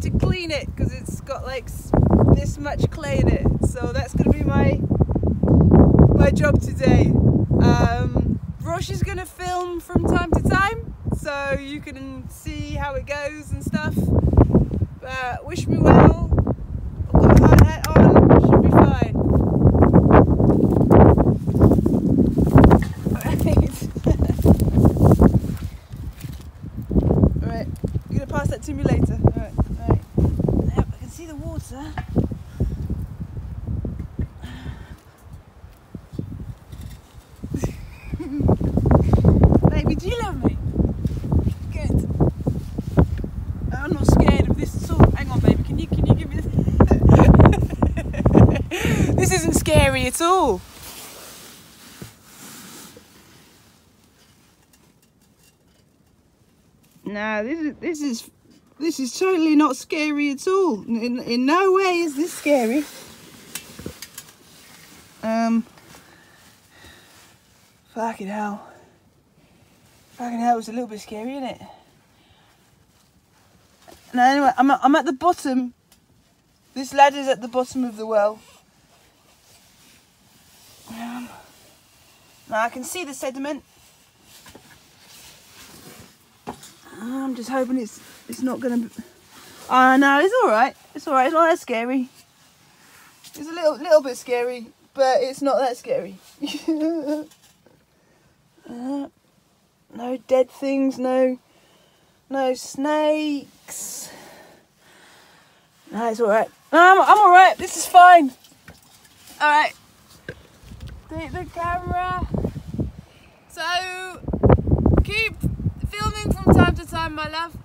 to clean it because it's got like this much clay in it. So that's going to be my job today. Rosh is going to film from time to time, so you can see how it goes and stuff. But wish me well. I've got a hard hat on, should be fine. Alright, you're going to pass that to me later. Alright. Yep, I can see the water. Baby, do you love me? Good. I'm not scared of this at all. Hang on, baby. Can you give me this? This isn't scary at all. No, this is totally not scary at all. In no way is this scary. Fucking hell. Fucking hell, it's a little bit scary, isn't it? Now anyway, I'm at the bottom. This ladder's at the bottom of the well. Now I can see the sediment. I'm just hoping it's not gonna. Oh no, it's all right. It's all right. It's not that scary. It's a little bit scary, but it's not that scary. No dead things. No snakes. No, it's all right. I'm all right. This is fine. All right. Take the camera. So keep filming from time to time, my love.